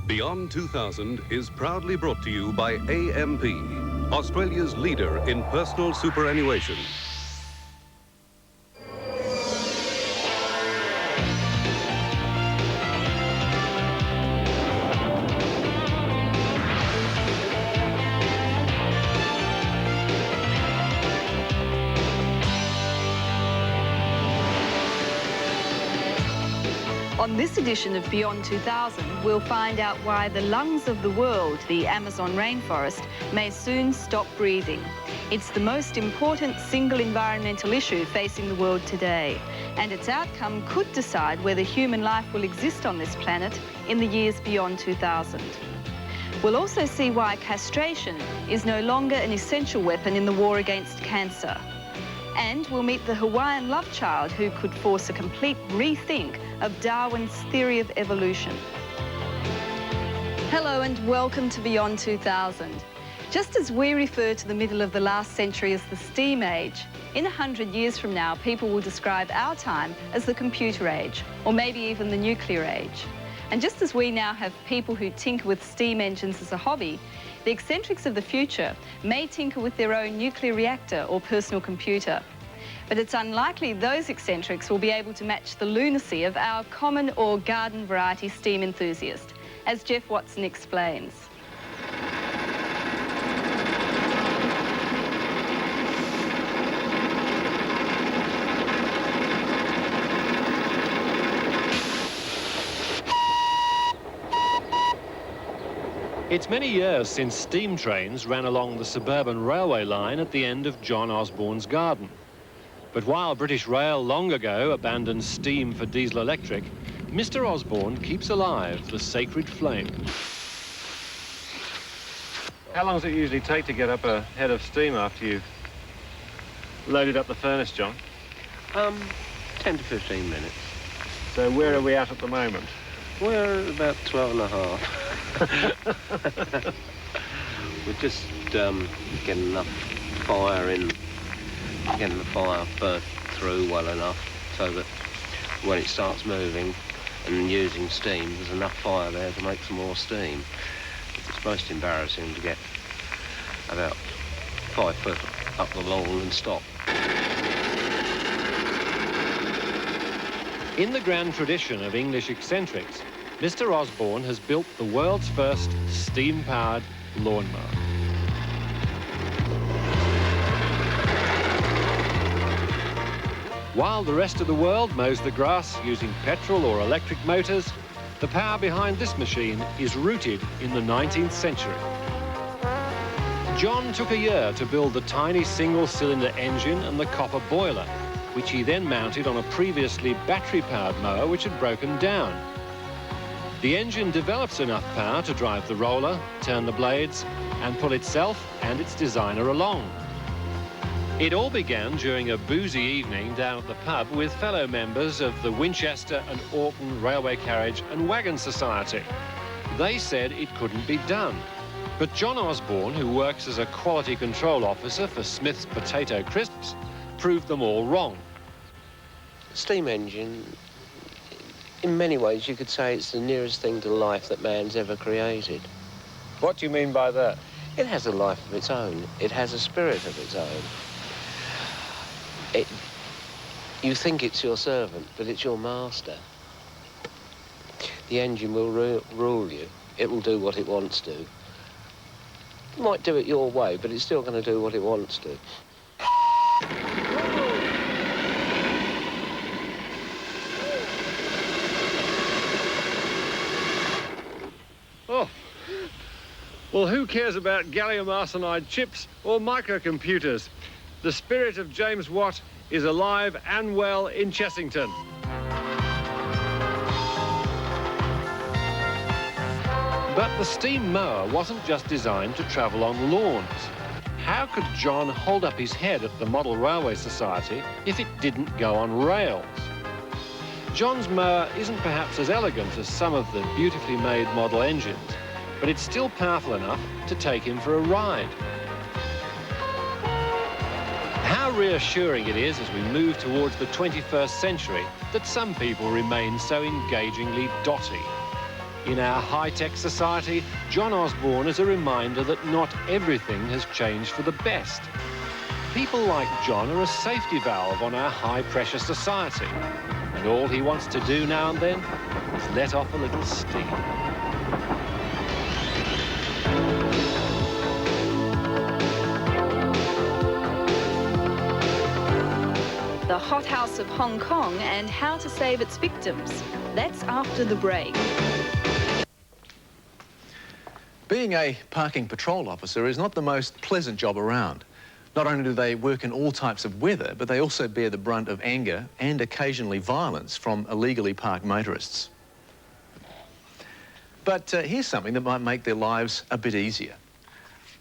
Beyond 2000 is proudly brought to you by AMP, Australia's leader in personal superannuation. On this edition of Beyond 2000, we'll find out why the lungs of the world, the Amazon rainforest, may soon stop breathing. It's the most important single environmental issue facing the world today, and its outcome could decide whether human life will exist on this planet in the years beyond 2000. We'll also see why castration is no longer an essential weapon in the war against cancer. And we'll meet the Hawaiian love child who could force a complete rethink of Darwin's theory of evolution. Hello and welcome to Beyond 2000. Just as we refer to the middle of the last century as the steam age, in 100 years from now, people will describe our time as the computer age, or maybe even the nuclear age. And just as we now have people who tinker with steam engines as a hobby, the eccentrics of the future may tinker with their own nuclear reactor or personal computer. But it's unlikely those eccentrics will be able to match the lunacy of our common or garden variety steam enthusiast, as Jeff Watson explains. It's many years since steam trains ran along the suburban railway line at the end of John Osborn's garden. But while British Rail long ago abandoned steam for diesel electric, Mr. Osborn keeps alive the sacred flame. How long does it usually take to get up a head of steam after you've loaded up the furnace, John? 10 to 15 minutes. So where are we at the moment? We're about 12 and a half. We're just getting enough fire in, getting the fire burnt through well enough so that when it starts moving and using steam, there's enough fire there to make some more steam. It's most embarrassing to get about 5 foot up the lawn and stop. In the grand tradition of English eccentrics, Mr. Osborn has built the world's first steam-powered lawnmower. While the rest of the world mows the grass using petrol or electric motors, the power behind this machine is rooted in the 19th century. John took a year to build the tiny single-cylinder engine and the copper boiler, which he then mounted on a previously battery-powered mower which had broken down. The engine develops enough power to drive the roller, turn the blades, and pull itself and its designer along. It all began during a boozy evening down at the pub with fellow members of the Winchester and Orton Railway Carriage and Wagon Society. They said it couldn't be done. But John Osborn, who works as a quality control officer for Smith's Potato Crisps, proved them all wrong. Steam engine, in many ways, you could say it's the nearest thing to life that man's ever created. What do you mean by that? It has a life of its own. It has a spirit of its own. You think it's your servant, but it's your master. The engine will rule you. It will do what it wants to. It might do it your way, but it's still going to do what it wants to. Oh, well, who cares about gallium arsenide chips or microcomputers? The spirit of James Watt is alive and well in Chessington. But the steam mower wasn't just designed to travel on lawns. How could John hold up his head at the Model Railway Society if it didn't go on rails? John's mower isn't perhaps as elegant as some of the beautifully made model engines, but it's still powerful enough to take him for a ride. How reassuring it is as we move towards the 21st century that some people remain so engagingly dotty. In our high-tech society, John Osborn is a reminder that not everything has changed for the best. People like John are a safety valve on our high-pressure society, and all he wants to do now and then is let off a little steam. The hothouse of Hong Kong and how to save its victims. That's after the break. Being a parking patrol officer is not the most pleasant job around. Not only do they work in all types of weather, but they also bear the brunt of anger and occasionally violence from illegally parked motorists. But here's something that might make their lives a bit easier.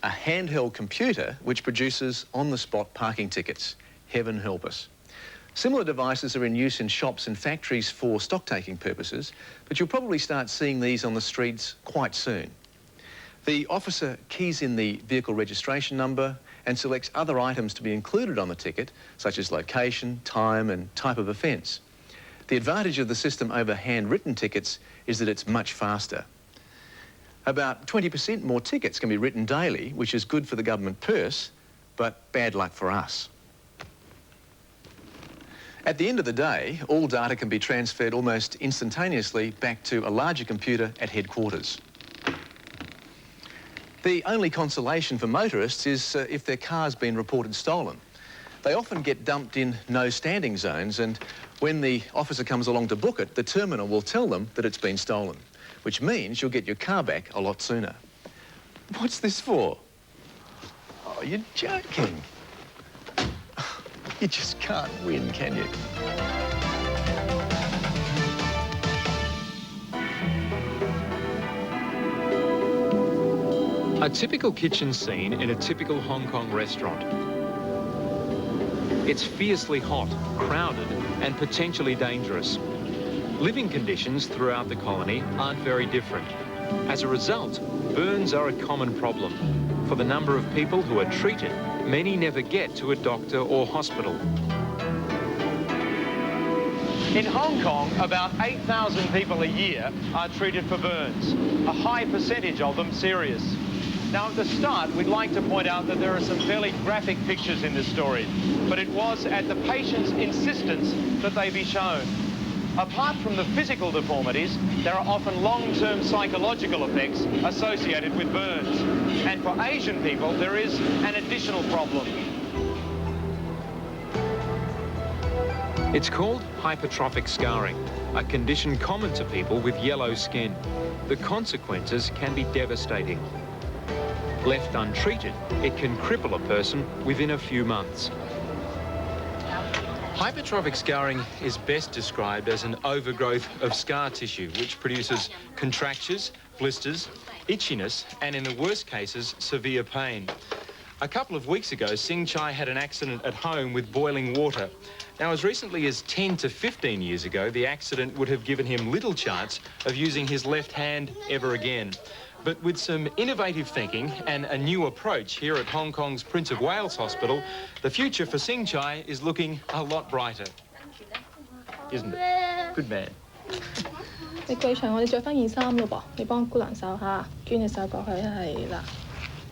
A handheld computer which produces on-the-spot parking tickets. Heaven help us. Similar devices are in use in shops and factories for stock-taking purposes, but you'll probably start seeing these on the streets quite soon. The officer keys in the vehicle registration number and selects other items to be included on the ticket, such as location, time and type of offence. The advantage of the system over handwritten tickets is that it's much faster. About 20% more tickets can be written daily, which is good for the government purse, but bad luck for us. At the end of the day, all data can be transferred almost instantaneously back to a larger computer at headquarters. The only consolation for motorists is if their car's been reported stolen. They often get dumped in no standing zones, and when the officer comes along to book it, the terminal will tell them that it's been stolen, which means you'll get your car back a lot sooner. What's this for? Oh, you're joking. You just can't win, can you? A typical kitchen scene in a typical Hong Kong restaurant. It's fiercely hot, crowded, and potentially dangerous. Living conditions throughout the colony aren't very different. As a result, burns are a common problem. For the number of people who are treated, many never get to a doctor or hospital. In Hong Kong, about 8,000 people a year are treated for burns, a high percentage of them serious. Now, at the start, we'd like to point out that there are some fairly graphic pictures in this story, but it was at the patient's insistence that they be shown. Apart from the physical deformities, there are often long-term psychological effects associated with burns. And for Asian people, there is an additional problem. It's called hypertrophic scarring, a condition common to people with yellow skin. The consequences can be devastating. Left untreated, it can cripple a person within a few months. Hypertrophic scarring is best described as an overgrowth of scar tissue, which produces contractures, blisters, itchiness, and in the worst cases, severe pain. A couple of weeks ago, Sing Chai had an accident at home with boiling water. Now, as recently as 10 to 15 years ago, the accident would have given him little chance of using his left hand ever again. But with some innovative thinking and a new approach here at Hong Kong's Prince of Wales Hospital, the future for Sing Chai is looking a lot brighter. Isn't it? Good man.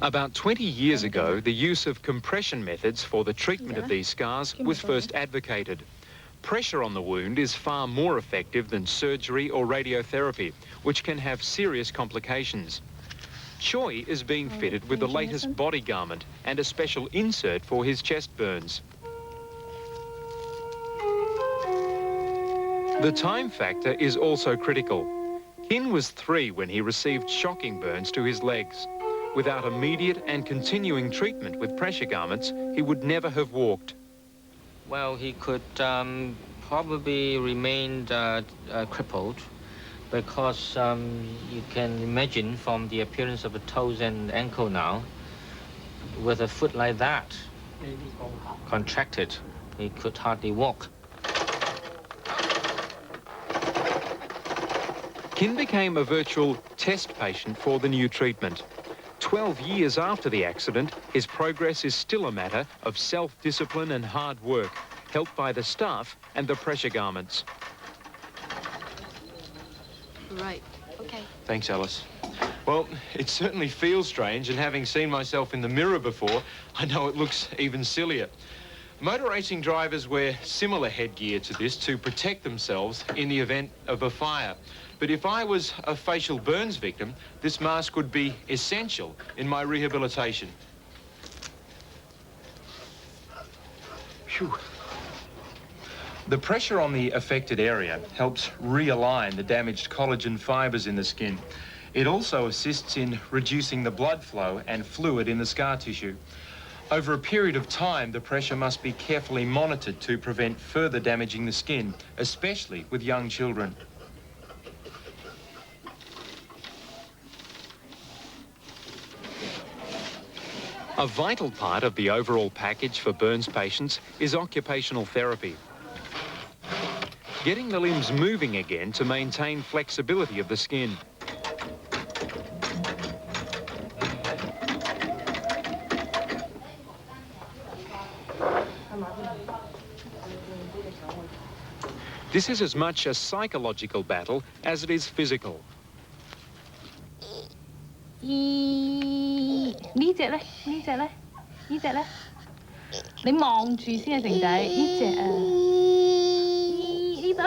About 20 years ago, the use of compression methods for the treatment of these scars was first advocated. Pressure on the wound is far more effective than surgery or radiotherapy, which can have serious complications. Choi is being fitted with the latest body garment and a special insert for his chest burns. The time factor is also critical. Kin was 3 when he received shocking burns to his legs. Without immediate and continuing treatment with pressure garments, he would never have walked. Well, he could probably remain crippled because you can imagine from the appearance of the toes and ankle now, with a foot like that, contracted, he could hardly walk. Kin became a virtual test patient for the new treatment. 12 years after the accident, his progress is still a matter of self-discipline and hard work, helped by the staff and the pressure garments. Right. Okay. Okay. Thanks, Alice. Well, it certainly feels strange, and having seen myself in the mirror before, I know it looks even sillier. Motor racing drivers wear similar headgear to this to protect themselves in the event of a fire. But if I was a facial burns victim, this mask would be essential in my rehabilitation. Phew. The pressure on the affected area helps realign the damaged collagen fibres in the skin. It also assists in reducing the blood flow and fluid in the scar tissue. Over a period of time, the pressure must be carefully monitored to prevent further damaging the skin, especially with young children. A vital part of the overall package for burns patients is occupational therapy. Getting the limbs moving again to maintain flexibility of the skin. This is as much a psychological battle as it is physical. 呢隻咧，呢隻咧，呢隻咧，你望住先啊，靜仔，呢隻啊，呢度。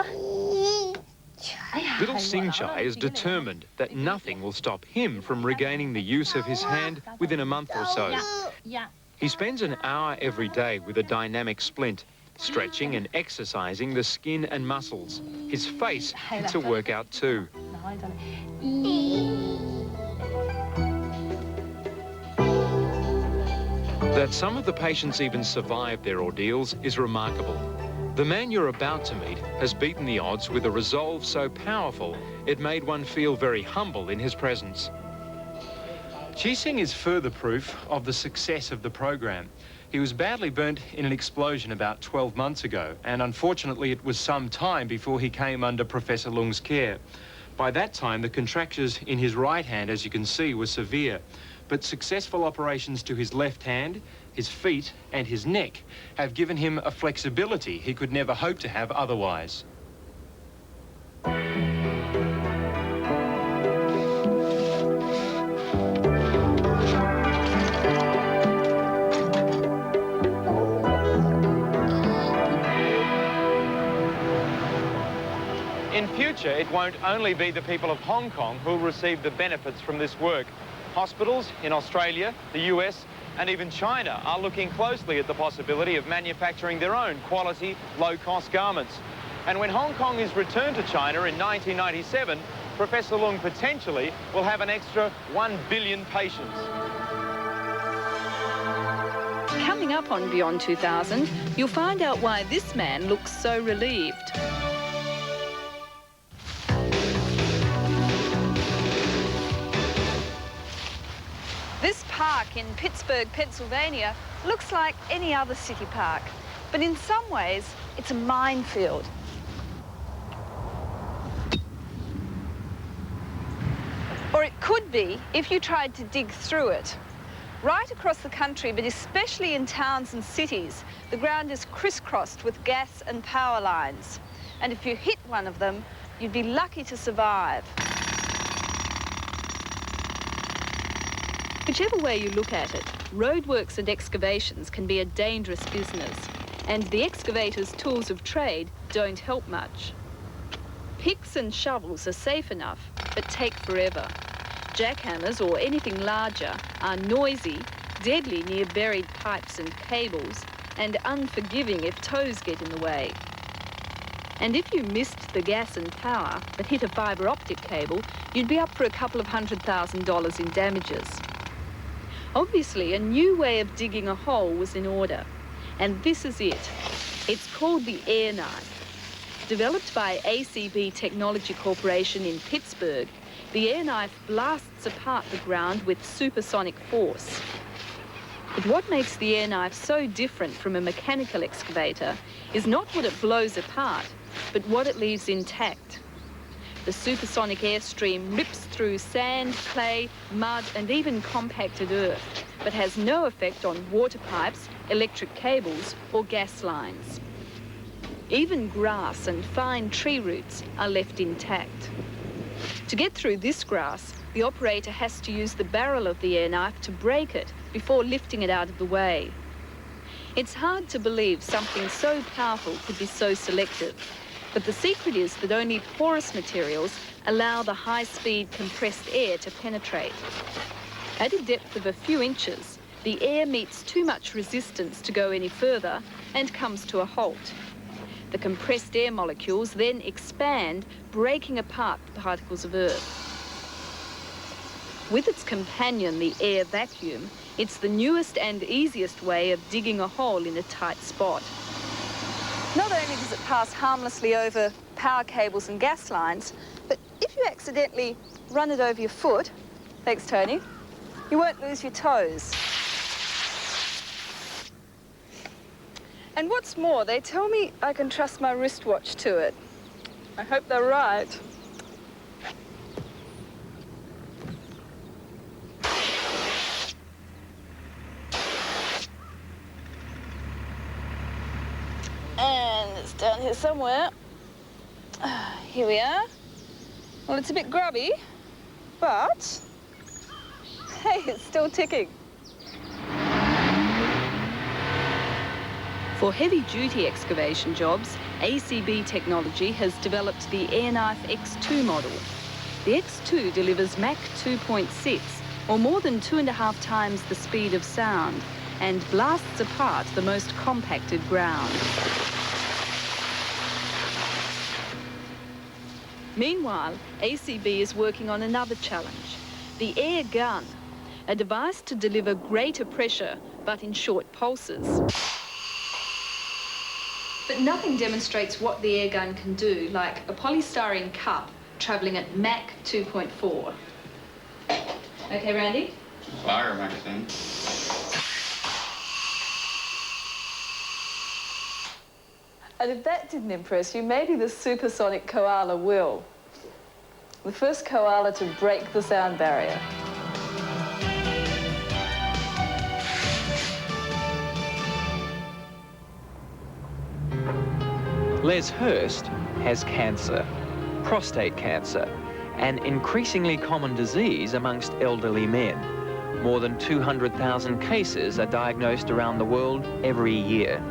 哎呀， Little Singchai is determined that nothing will stop him from regaining the use of his hand within a month or so. He spends an hour every day with a dynamic splint, stretching and exercising the skin and muscles. His face gets a workout too. That some of the patients even survive their ordeals is remarkable. The man you're about to meet has beaten the odds with a resolve so powerful it made one feel very humble in his presence. Qi is further proof of the success of the program. He was badly burnt in an explosion about 12 months ago, and unfortunately it was some time before he came under Professor Lung's care. By that time, the contractures in his right hand, as you can see, were severe. But successful operations to his left hand, his feet and his neck have given him a flexibility he could never hope to have otherwise. In future, it won't only be the people of Hong Kong who'll receive the benefits from this work. Hospitals in Australia, the US, and even China are looking closely at the possibility of manufacturing their own quality, low-cost garments. And when Hong Kong is returned to China in 1997, Professor Lung potentially will have an extra 1 billion patients. Coming up on Beyond 2000, you'll find out why this man looks so relieved. This park in Pittsburgh, Pennsylvania, looks like any other city park, but in some ways, it's a minefield. Or it could be if you tried to dig through it. Right across the country, but especially in towns and cities, the ground is crisscrossed with gas and power lines. And if you hit one of them, you'd be lucky to survive. Whichever way you look at it, roadworks and excavations can be a dangerous business, and the excavator's tools of trade don't help much. Picks and shovels are safe enough, but take forever. Jackhammers or anything larger are noisy, deadly near buried pipes and cables, and unforgiving if toes get in the way. And if you missed the gas and power but hit a fibre optic cable, you'd be up for a couple of $100,000 in damages. Obviously, a new way of digging a hole was in order, and this is it. It's called the air knife. Developed by ACB Technology Corporation in Pittsburgh, the air knife blasts apart the ground with supersonic force. But what makes the air knife so different from a mechanical excavator is not what it blows apart, but what it leaves intact. The supersonic airstream rips through sand, clay, mud, and even compacted earth, but has no effect on water pipes, electric cables, or gas lines. Even grass and fine tree roots are left intact. To get through this grass, the operator has to use the barrel of the air knife to break it before lifting it out of the way. It's hard to believe something so powerful could be so selective, but the secret is that only porous materials allow the high-speed compressed air to penetrate. At a depth of a few inches, the air meets too much resistance to go any further and comes to a halt. The compressed air molecules then expand, breaking apart the particles of Earth. With its companion, the air vacuum, it's the newest and easiest way of digging a hole in a tight spot. Not only does it pass harmlessly over power cables and gas lines, but if you accidentally run it over your foot, thanks Tony, you won't lose your toes. And what's more, they tell me I can trust my wristwatch to it. I hope they're right. And it's down here somewhere. Here we are. Well, it's a bit grubby, but hey, it's still ticking. For heavy-duty excavation jobs, ACB technology has developed the AirKnife X2 model. The X2 delivers Mach 2.6, or more than 2.5 times the speed of sound, and blasts apart the most compacted ground. Meanwhile, ACB is working on another challenge, the air gun, a device to deliver greater pressure, but in short pulses. But nothing demonstrates what the air gun can do, like a polystyrene cup travelling at Mach 2.4. Okay, Randy? Fire magazine. And if that didn't impress you, maybe the supersonic koala will. The first koala to break the sound barrier. Les Hurst has cancer, prostate cancer, an increasingly common disease amongst elderly men. More than 200,000 cases are diagnosed around the world every year.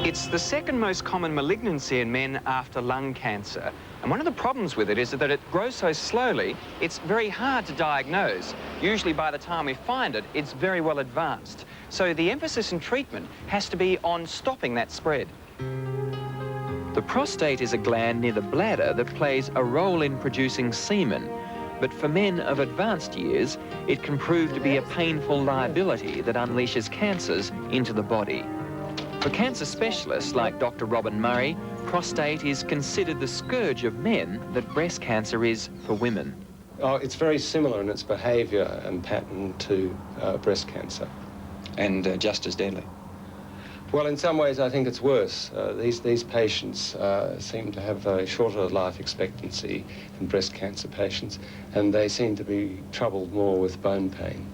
It's the second most common malignancy in men after lung cancer. And one of the problems with it is that it grows so slowly, it's very hard to diagnose. Usually by the time we find it, it's very well advanced. So the emphasis in treatment has to be on stopping that spread. The prostate is a gland near the bladder that plays a role in producing semen. But for men of advanced years, it can prove to be a painful liability that unleashes cancers into the body. For cancer specialists like Dr. Robin Murray, prostate is considered the scourge of men that breast cancer is for women. Oh, it's very similar in its behaviour and pattern to breast cancer. And just as deadly? Well, in some ways, I think it's worse. These patients seem to have a shorter life expectancy than breast cancer patients, and they seem to be troubled more with bone pain.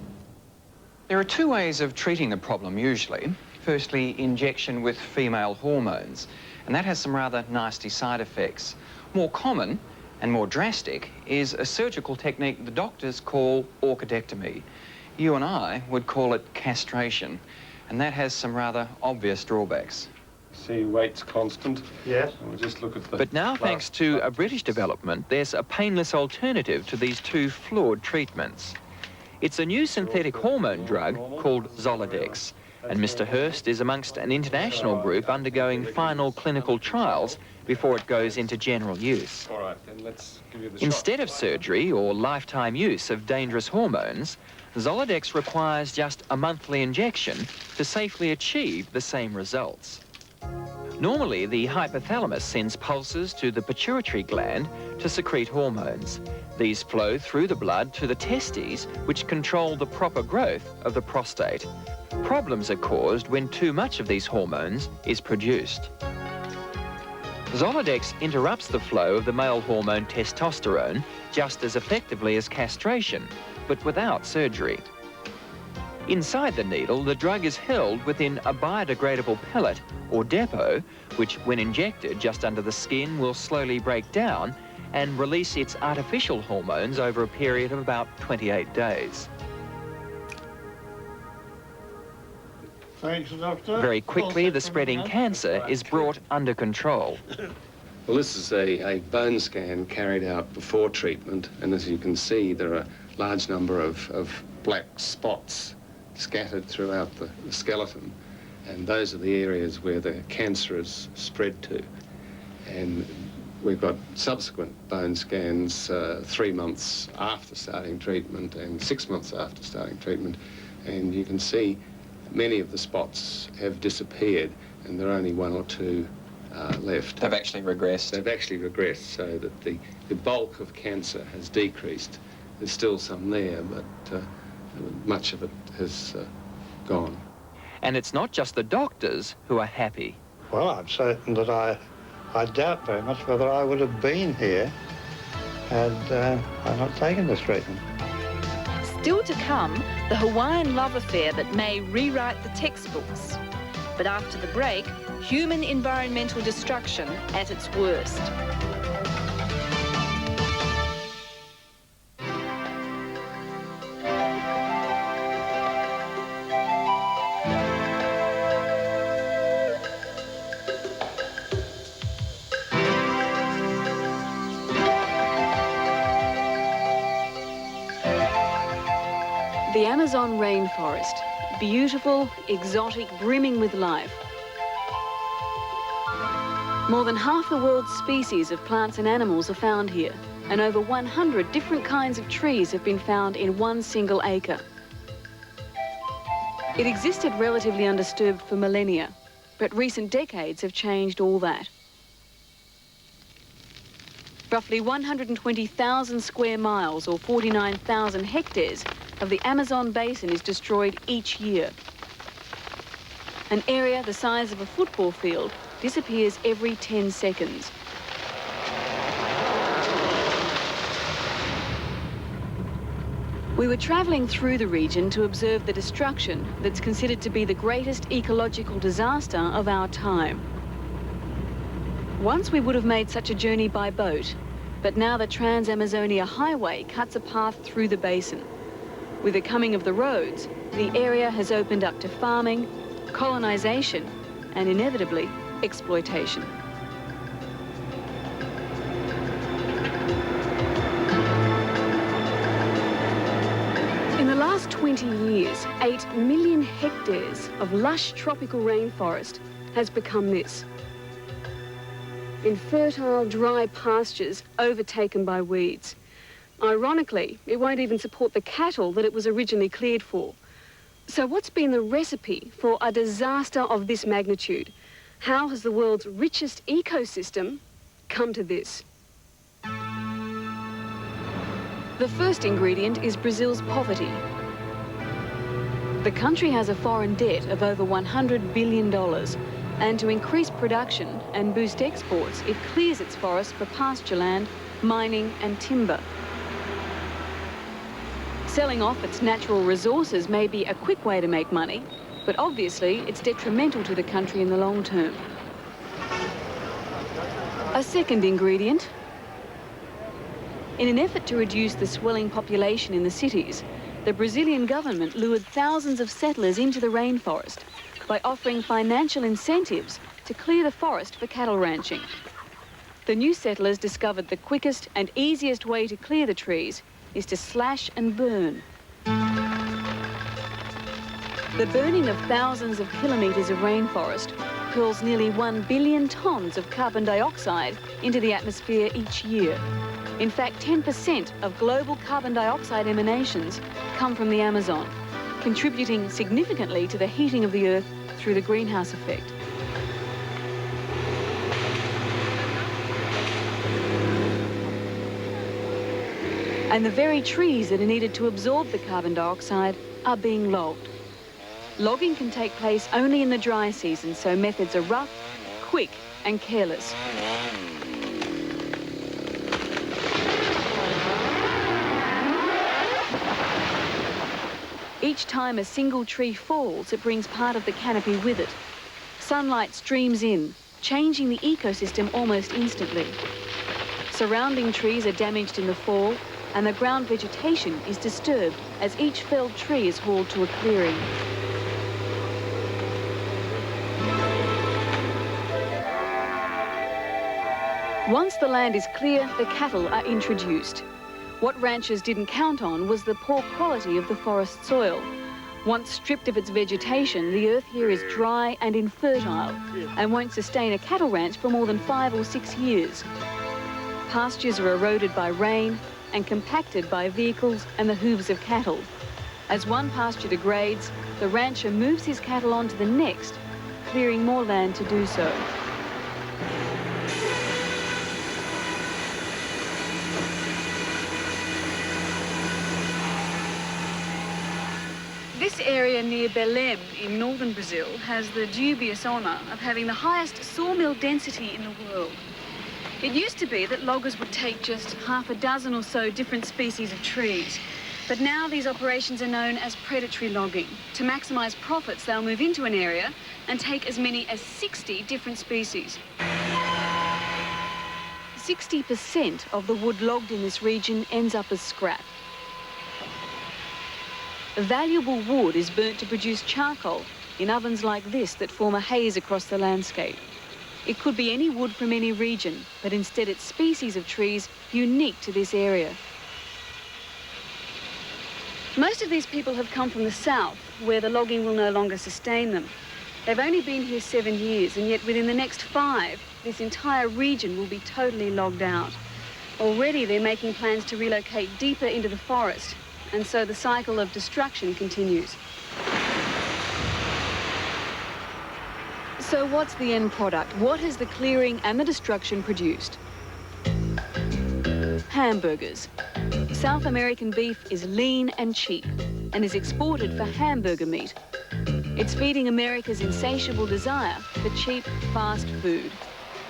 There are two ways of treating the problem usually. Firstly, injection with female hormones, and that has some rather nasty side effects. More common and more drastic is a surgical technique the doctors call orchidectomy. You and I would call it castration, and that has some rather obvious drawbacks. See, weight's constant. Yes. And we'll just look at the... But now, thanks to a British development, there's a painless alternative to these two flawed treatments. It's a new synthetic hormone drug called Zoladex, and Mr. Hurst is amongst an international group undergoing final clinical trials before it goes into general use. All right, then let's give you the Instead of surgery or lifetime use of dangerous hormones, Zoladex requires just a monthly injection to safely achieve the same results. Normally, the hypothalamus sends pulses to the pituitary gland to secrete hormones. These flow through the blood to the testes, which control the proper growth of the prostate. Problems are caused when too much of these hormones is produced. Zoladex interrupts the flow of the male hormone testosterone just as effectively as castration, but without surgery. Inside the needle, the drug is held within a biodegradable pellet or depot, which, when injected just under the skin, will slowly break down and release its artificial hormones over a period of about 28 days. Thanks, Doctor. Very quickly, the spreading cancer is brought under control. Well, this is a bone scan carried out before treatment, and as you can see, there are a large number of black spots scattered throughout the skeleton, and those are the areas where the cancer is spread to. And we've got subsequent bone scans 3 months after starting treatment and 6 months after starting treatment, and you can see many of the spots have disappeared, and there are only 1 or 2 left. They've actually regressed. They've actually regressed, so that the bulk of cancer has decreased. There's still some there, but much of it has gone. And it's not just the doctors who are happy. Well, I'm certain that I doubt very much whether I would have been here had I not taken this treatment. Still to come, the Hawaiian love affair that may rewrite the textbooks. But after the break, human environmental destruction at its worst. The Amazon rainforest, beautiful, exotic, brimming with life. More than half the world's species of plants and animals are found here, and over 100 different kinds of trees have been found in one single acre. It existed relatively undisturbed for millennia, but recent decades have changed all that. Roughly 120,000 square miles, or 49,000 hectares, of the Amazon basin is destroyed each year. An area the size of a football field disappears every 10 seconds. We were travelling through the region to observe the destruction that's considered to be the greatest ecological disaster of our time. Once we would have made such a journey by boat, but now the Trans-Amazonia Highway cuts a path through the basin. With the coming of the roads, the area has opened up to farming, colonisation, and inevitably, exploitation. In the last 20 years, 8 million hectares of lush tropical rainforest has become this. Infertile, dry pastures overtaken by weeds. Ironically, it won't even support the cattle that it was originally cleared for. So what's been the recipe for a disaster of this magnitude? How has the world's richest ecosystem come to this? The first ingredient is Brazil's poverty. The country has a foreign debt of over $100 billion, and to increase production and boost exports, it clears its forests for pasture land, mining and timber. Selling off its natural resources may be a quick way to make money, but obviously it's detrimental to the country in the long term. A second ingredient. In an effort to reduce the swelling population in the cities, the Brazilian government lured thousands of settlers into the rainforest by offering financial incentives to clear the forest for cattle ranching. The new settlers discovered the quickest and easiest way to clear the trees is to slash and burn. The burning of thousands of kilometres of rainforest hurls nearly 1 billion tonnes of carbon dioxide into the atmosphere each year. In fact, 10% of global carbon dioxide emanations come from the Amazon, contributing significantly to the heating of the Earth through the greenhouse effect. And the very trees that are needed to absorb the carbon dioxide are being logged. Logging can take place only in the dry season, so methods are rough, quick and careless. Each time a single tree falls, it brings part of the canopy with it. Sunlight streams in, changing the ecosystem almost instantly. Surrounding trees are damaged in the fall, and the ground vegetation is disturbed as each felled tree is hauled to a clearing. Once the land is clear, the cattle are introduced. What ranchers didn't count on was the poor quality of the forest soil. Once stripped of its vegetation, the earth here is dry and infertile and won't sustain a cattle ranch for more than 5 or 6 years. Pastures are eroded by rain and compacted by vehicles and the hooves of cattle. As one pasture degrades, the rancher moves his cattle on to the next, clearing more land to do so. This area near Belém in northern Brazil has the dubious honour of having the highest sawmill density in the world. It used to be that loggers would take just half a dozen or so different species of trees, but now these operations are known as predatory logging. To maximise profits, they'll move into an area and take as many as 60 different species. 60% of the wood logged in this region ends up as scrap. Valuable wood is burnt to produce charcoal in ovens like this that form a haze across the landscape. It could be any wood from any region, but instead it's species of trees unique to this area. Most of these people have come from the south, where the logging will no longer sustain them. They've only been here 7 years, and yet within the next 5, this entire region will be totally logged out. Already they're making plans to relocate deeper into the forest, and so the cycle of destruction continues. So what's the end product? What has the clearing and the destruction produced? Hamburgers. South American beef is lean and cheap and is exported for hamburger meat. It's feeding America's insatiable desire for cheap, fast food.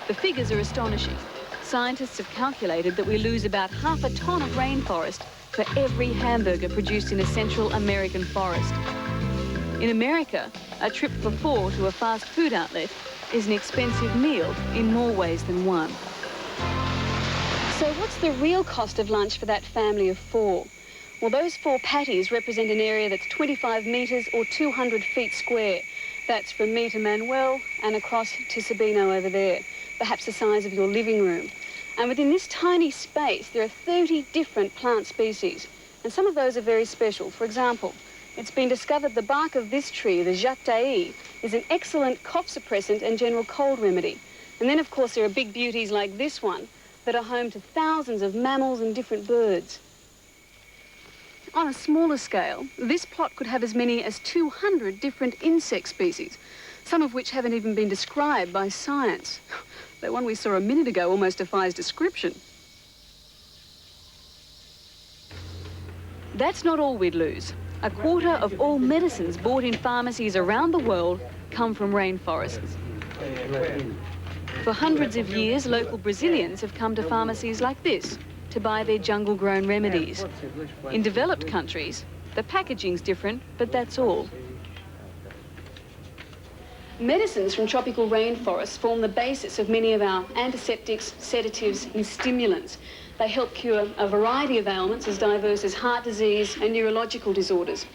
The figures are astonishing. Scientists have calculated that we lose about half a ton of rainforest for every hamburger produced in a Central American forest. In America, a trip for 4 to a fast food outlet is an expensive meal in more ways than one. So what's the real cost of lunch for that family of 4? Well, those 4 patties represent an area that's 25 metres or 200 feet square. That's from me to Manuel and across to Sabino over there, perhaps the size of your living room. And within this tiny space, there are 30 different plant species. And some of those are very special. For example, it's been discovered the bark of this tree, the jactae, is an excellent cough suppressant and general cold remedy. And then, of course, there are big beauties like this one that are home to thousands of mammals and different birds. On a smaller scale, this plot could have as many as 200 different insect species, some of which haven't even been described by science. The one we saw a minute ago almost defies description. That's not all we'd lose. A quarter of all medicines bought in pharmacies around the world come from rainforests. For hundreds of years, local Brazilians have come to pharmacies like this to buy their jungle-grown remedies. In developed countries, the packaging's different, but that's all. Medicines from tropical rainforests form the basis of many of our antiseptics, sedatives and stimulants. They help cure a variety of ailments as diverse as heart disease and neurological disorders.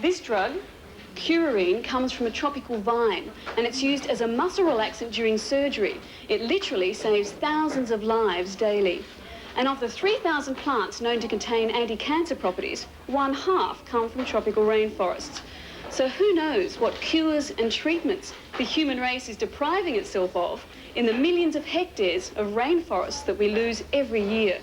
This drug, curarine, comes from a tropical vine and it's used as a muscle relaxant during surgery. It literally saves thousands of lives daily. And of the 3,000 plants known to contain anti-cancer properties, 1/2 come from tropical rainforests. So who knows what cures and treatments the human race is depriving itself of in the millions of hectares of rainforests that we lose every year.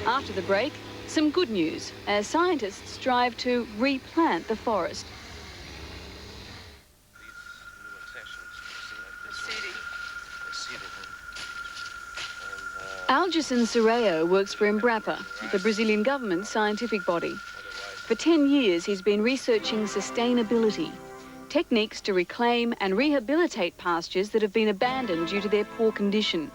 After the break, some good news as scientists strive to replant the forest. Algerson Serrao works for Embrapa, the Brazilian government's scientific body. For 10 years, he's been researching sustainability, techniques to reclaim and rehabilitate pastures that have been abandoned due to their poor condition.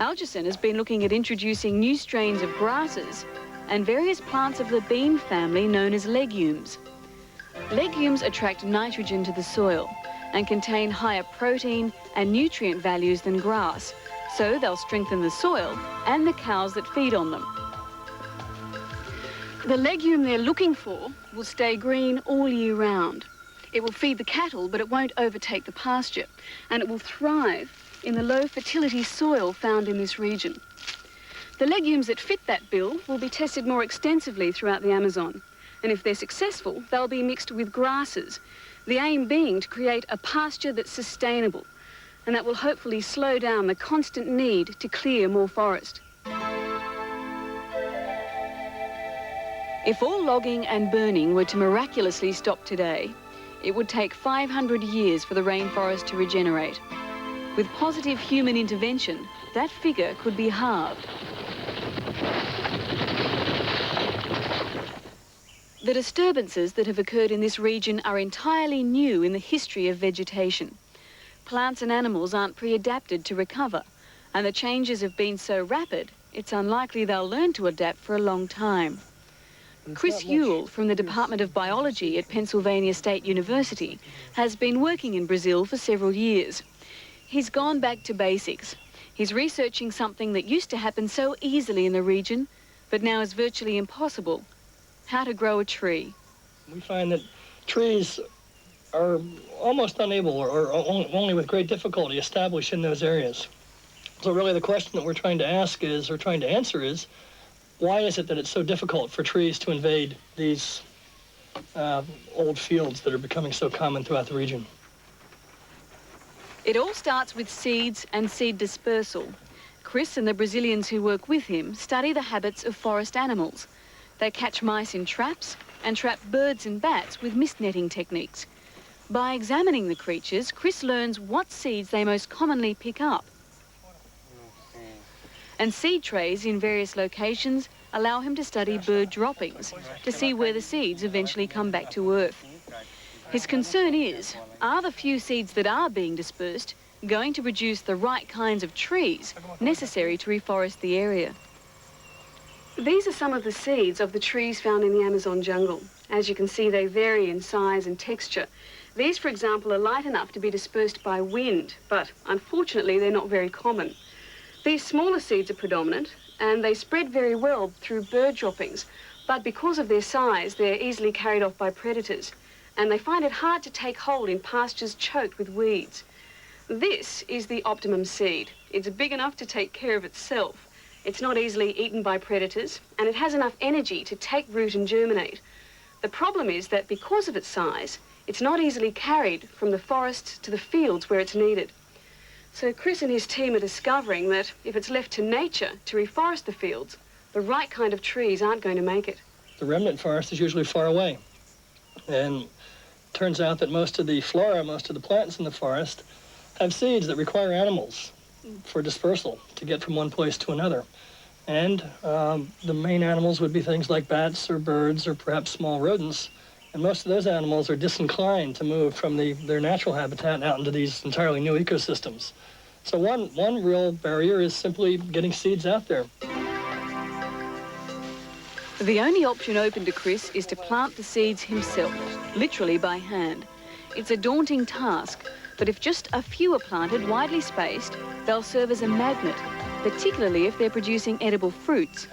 Algerson has been looking at introducing new strains of grasses and various plants of the bean family known as legumes. Legumes attract nitrogen to the soil and contain higher protein and nutrient values than grass, so they'll strengthen the soil and the cows that feed on them. The legume they're looking for will stay green all year round. It will feed the cattle, but it won't overtake the pasture, and it will thrive in the low fertility soil found in this region. The legumes that fit that bill will be tested more extensively throughout the Amazon, and if they're successful, they'll be mixed with grasses, the aim being to create a pasture that's sustainable, and that will hopefully slow down the constant need to clear more forest. If all logging and burning were to miraculously stop today, it would take 500 years for the rainforest to regenerate. With positive human intervention, that figure could be halved. The disturbances that have occurred in this region are entirely new in the history of vegetation. Plants and animals aren't pre-adapted to recover, and the changes have been so rapid, it's unlikely they'll learn to adapt for a long time. Chris Ewell from the Department of Biology at Pennsylvania State University has been working in Brazil for several years. He's gone back to basics. He's researching something that used to happen so easily in the region, but now is virtually impossible: how to grow a tree. We find that trees are almost unable, or only with great difficulty, established in those areas. So really the question that we're trying to ask is, or trying to answer is, why is it that it's so difficult for trees to invade these old fields that are becoming so common throughout the region? It all starts with seeds and seed dispersal. Chris and the Brazilians who work with him study the habits of forest animals. They catch mice in traps and trap birds and bats with mist netting techniques. By examining the creatures, Chris learns what seeds they most commonly pick up. And seed trays in various locations allow him to study bird droppings to see where the seeds eventually come back to Earth. His concern is, are the few seeds that are being dispersed going to produce the right kinds of trees necessary to reforest the area? These are some of the seeds of the trees found in the Amazon jungle. As you can see, they vary in size and texture. These, for example, are light enough to be dispersed by wind, but unfortunately they're not very common. These smaller seeds are predominant, and they spread very well through bird droppings, but because of their size, they're easily carried off by predators, and they find it hard to take hold in pastures choked with weeds. This is the optimum seed. It's big enough to take care of itself. It's not easily eaten by predators, and it has enough energy to take root and germinate. The problem is that because of its size, it's not easily carried from the forests to the fields where it's needed. So Chris and his team are discovering that if it's left to nature to reforest the fields, the right kind of trees aren't going to make it. The remnant forest is usually far away. And it turns out that most of the flora, most of the plants in the forest have seeds that require animals for dispersal to get from one place to another. And the main animals would be things like bats or birds or perhaps small rodents. And most of those animals are disinclined to move from their natural habitat out into these entirely new ecosystems. So one real barrier is simply getting seeds out there. The only option open to Chris is to plant the seeds himself, literally by hand. It's a daunting task, but if just a few are planted widely spaced, they'll serve as a magnet, particularly if they're producing edible fruits.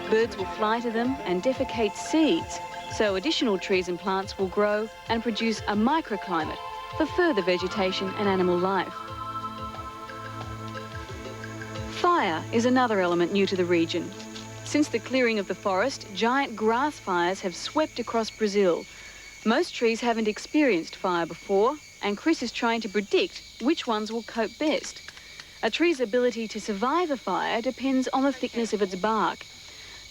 Birds will fly to them and defecate seeds, so additional trees and plants will grow and produce a microclimate for further vegetation and animal life. Fire is another element new to the region. Since the clearing of the forest, giant grass fires have swept across Brazil. Most trees haven't experienced fire before, and Chris is trying to predict which ones will cope best. A tree's ability to survive a fire depends on the thickness of its bark.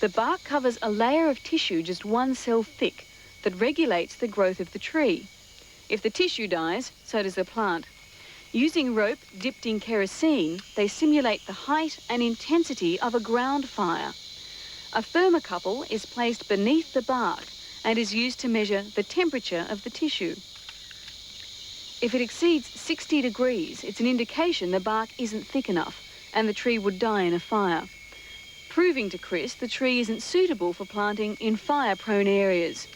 The bark covers a layer of tissue just one cell thick that regulates the growth of the tree. If the tissue dies, so does the plant. Using rope dipped in kerosene, they simulate the height and intensity of a ground fire. A thermocouple is placed beneath the bark and is used to measure the temperature of the tissue. If it exceeds 60 degrees, it's an indication the bark isn't thick enough and the tree would die in a fire, proving to Chris the tree isn't suitable for planting in fire-prone areas.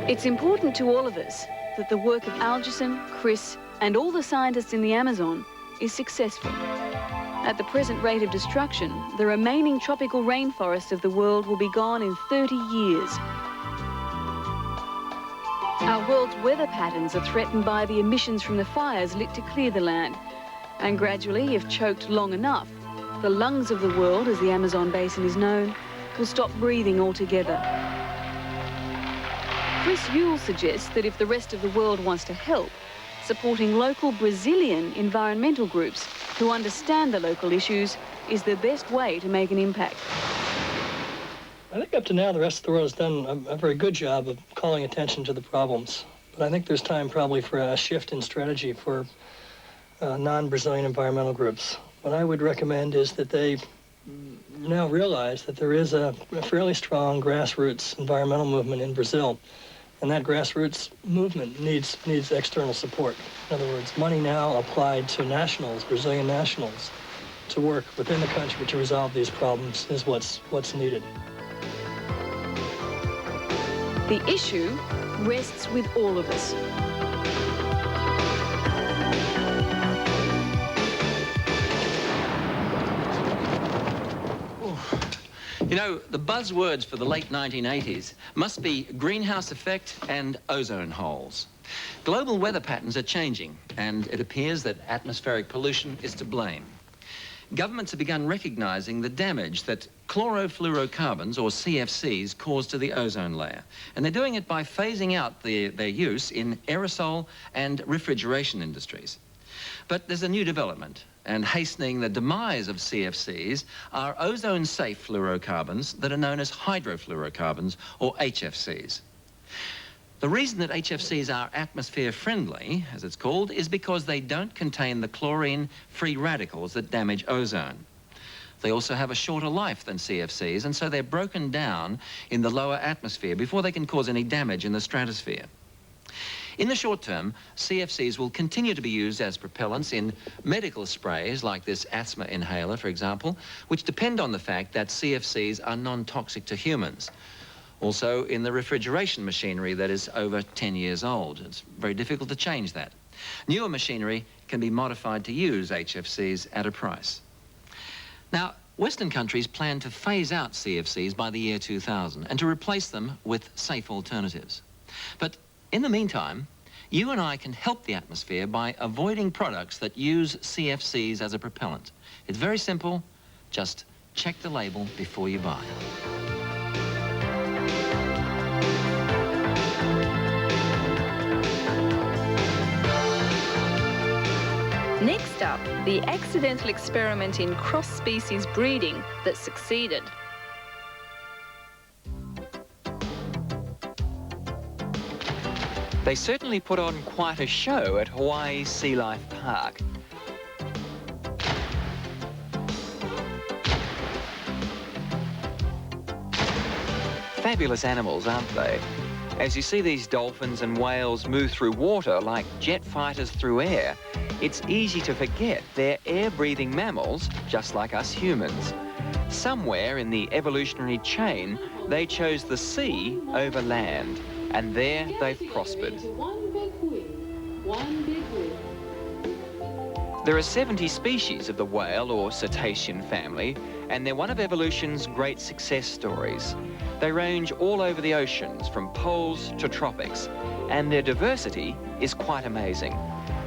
It's important to all of us that the work of Algerson, Chris, and all the scientists in the Amazon is successful. At the present rate of destruction, the remaining tropical rainforests of the world will be gone in 30 years. Our world's weather patterns are threatened by the emissions from the fires lit to clear the land. And gradually, if choked long enough, the lungs of the world, as the Amazon basin is known, will stop breathing altogether. Chris Yule suggests that if the rest of the world wants to help, supporting local Brazilian environmental groups who understand the local issues is the best way to make an impact. I think up to now the rest of the world has done a very good job of calling attention to the problems. But I think there's time probably for a shift in strategy for non-Brazilian environmental groups. What I would recommend is that they now realize that there is a fairly strong grassroots environmental movement in Brazil. And that grassroots movement needs external support. In other words, money now applied to nationals, Brazilian nationals, to work within the country to resolve these problems is what's needed. The issue rests with all of us. You know, the buzzwords for the late 1980s must be greenhouse effect and ozone holes. Global weather patterns are changing, and it appears that atmospheric pollution is to blame. Governments have begun recognizing the damage that chlorofluorocarbons, or CFCs, cause to the ozone layer. And they're doing it by phasing out their use in aerosol and refrigeration industries. But there's a new development, and hastening the demise of CFCs are ozone-safe fluorocarbons that are known as hydrofluorocarbons, or HFCs. The reason that HFCs are atmosphere-friendly, as it's called, is because they don't contain the chlorine-free radicals that damage ozone. They also have a shorter life than CFCs, and so they're broken down in the lower atmosphere before they can cause any damage in the stratosphere. In the short term, CFCs will continue to be used as propellants in medical sprays like this asthma inhaler, for example, which depend on the fact that CFCs are non-toxic to humans. Also in the refrigeration machinery that is over 10 years old. It's very difficult to change that. Newer machinery can be modified to use HFCs at a price. Now, Western countries plan to phase out CFCs by the year 2000 and to replace them with safe alternatives. But in the meantime, you and I can help the atmosphere by avoiding products that use CFCs as a propellant. It's very simple. Just check the label before you buy. Next up, the accidental experiment in cross-species breeding that succeeded. They certainly put on quite a show at Hawaii's Sea Life Park. Fabulous animals, aren't they? As you see these dolphins and whales move through water like jet fighters through air, it's easy to forget they're air-breathing mammals, just like us humans. Somewhere in the evolutionary chain, they chose the sea over land, and there they've prospered. There are 70 species of the whale or cetacean family, and they're one of evolution's great success stories. They range all over the oceans, from poles to tropics, and their diversity is quite amazing.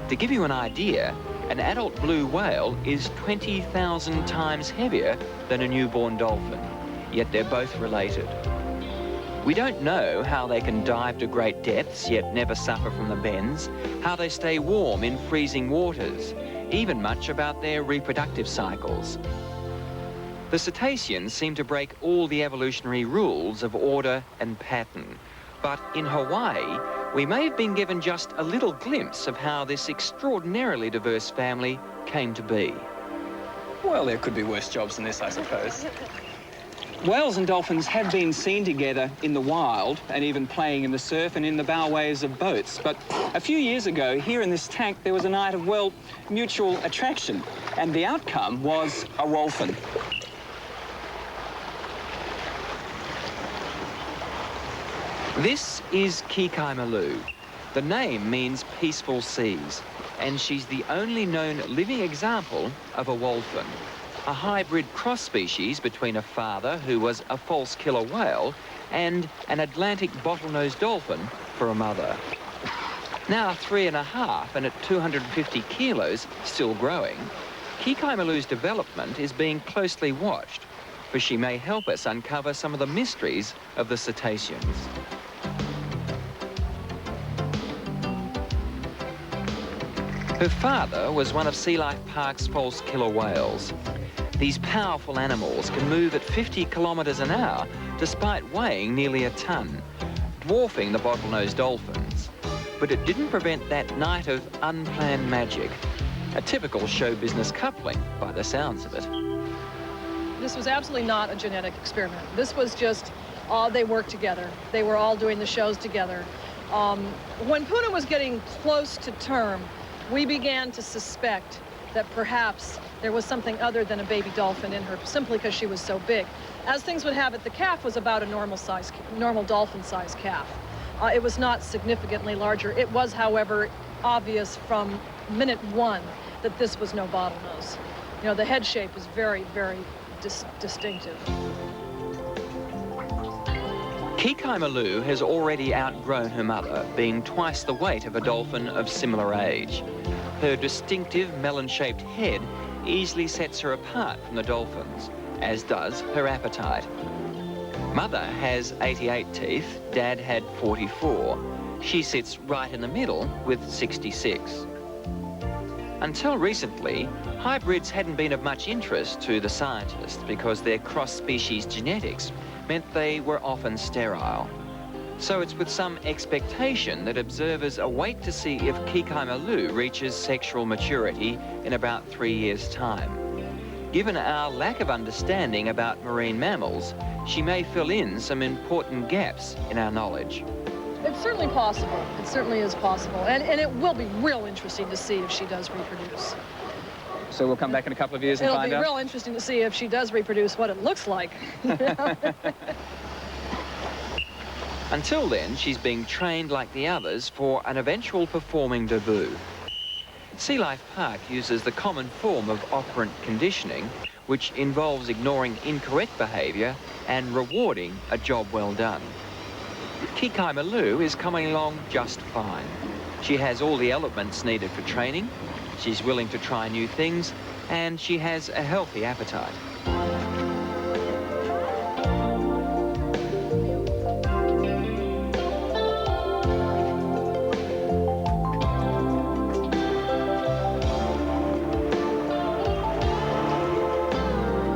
To give you an idea, an adult blue whale is 20,000 times heavier than a newborn dolphin, yet they're both related. We don't know how they can dive to great depths yet never suffer from the bends, how they stay warm in freezing waters, even much about their reproductive cycles. The cetaceans seem to break all the evolutionary rules of order and pattern, but in Hawaii, we may have been given just a little glimpse of how this extraordinarily diverse family came to be. Well, there could be worse jobs than this, I suppose. Whales and dolphins have been seen together in the wild and even playing in the surf and in the bowways of boats. But a few years ago, here in this tank, there was a night of, well, mutual attraction. And the outcome was a wolfen. This is Kikaimalu. The name means peaceful seas, and she's the only known living example of a wolfen, a hybrid cross species between a father who was a false killer whale and an Atlantic bottlenose dolphin for a mother. Now 3.5 and at 250 kilos, still growing, Kikaimalu's development is being closely watched, for she may help us uncover some of the mysteries of the cetaceans. Her father was one of Sea Life Park's false killer whales. These powerful animals can move at 50 kilometres an hour despite weighing nearly a tonne, dwarfing the bottlenose dolphins. But it didn't prevent that night of unplanned magic, a typical show business coupling by the sounds of it. This was absolutely not a genetic experiment. This was just, they worked together. They were all doing the shows together. When Puna was getting close to term, we began to suspect that perhaps there was something other than a baby dolphin in her, simply because she was so big. As things would have it, the calf was about a normal dolphin-sized calf. It was not significantly larger. It was, however, obvious from minute one that this was no bottlenose. You know, the head shape was very, very distinctive. Kikaimalu has already outgrown her mother, being twice the weight of a dolphin of similar age. Her distinctive melon-shaped head easily sets her apart from the dolphins, as does her appetite. Mother has 88 teeth, Dad had 44. She sits right in the middle with 66. Until recently, hybrids hadn't been of much interest to the scientists because their cross-species genetics meant they were often sterile. So it's with some expectation that observers await to see if Kikaimalu reaches sexual maturity in about 3 years' time. Given our lack of understanding about marine mammals, she may fill in some important gaps in our knowledge. It's certainly possible. It certainly is possible. And it will be real interesting to see if she does reproduce. So we'll come back in a couple of years and find out? It'll be real interesting to see if she does reproduce, what it looks like. Until then, she's being trained like the others for an eventual performing debut. Sea Life Park uses the common form of operant conditioning, which involves ignoring incorrect behaviour and rewarding a job well done. Kikaimalu is coming along just fine. She has all the elements needed for training, she's willing to try new things, and she has a healthy appetite.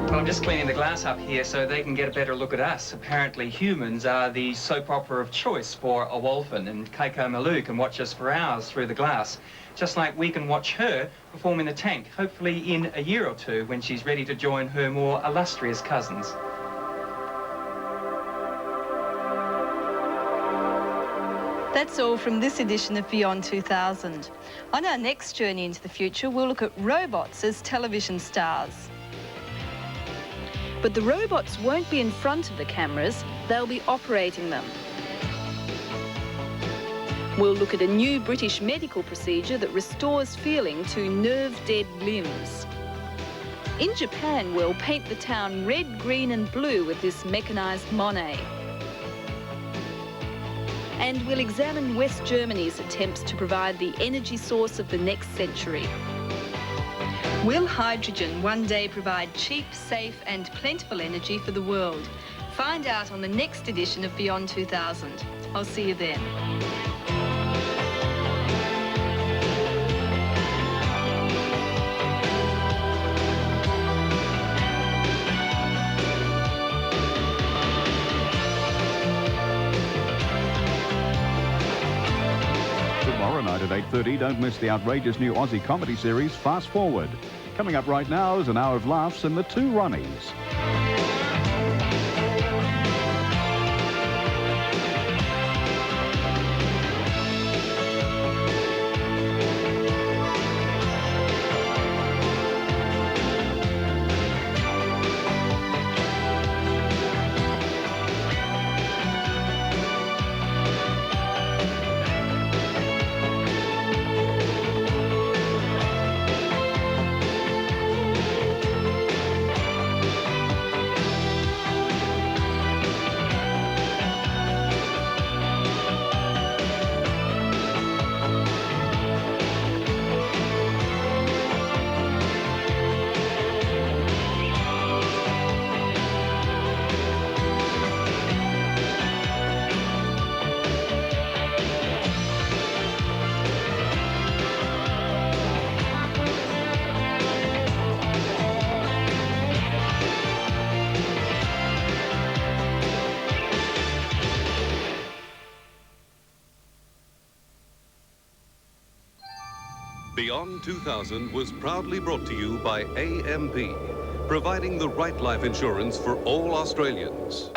Well, I'm just cleaning the glass up here so they can get a better look at us. Apparently humans are the soap opera of choice for a wolfen, and Kikaimalu can watch us for hours through the glass, just like we can watch her perform in the tank, hopefully in a year or two when she's ready to join her more illustrious cousins. That's all from this edition of Beyond 2000. On our next journey into the future, we'll look at robots as television stars. But the robots won't be in front of the cameras, they'll be operating them. We'll look at a new British medical procedure that restores feeling to nerve-dead limbs. In Japan, we'll paint the town red, green and blue with this mechanised Monet. And we'll examine West Germany's attempts to provide the energy source of the next century. Will hydrogen one day provide cheap, safe and plentiful energy for the world? Find out on the next edition of Beyond 2000. I'll see you then. Tomorrow night at 8:30, don't miss the outrageous new Aussie comedy series, Fast Forward. Coming up right now is an hour of laughs in The Two Ronnies. Beyond 2000 was proudly brought to you by AMP, providing the right life insurance for all Australians.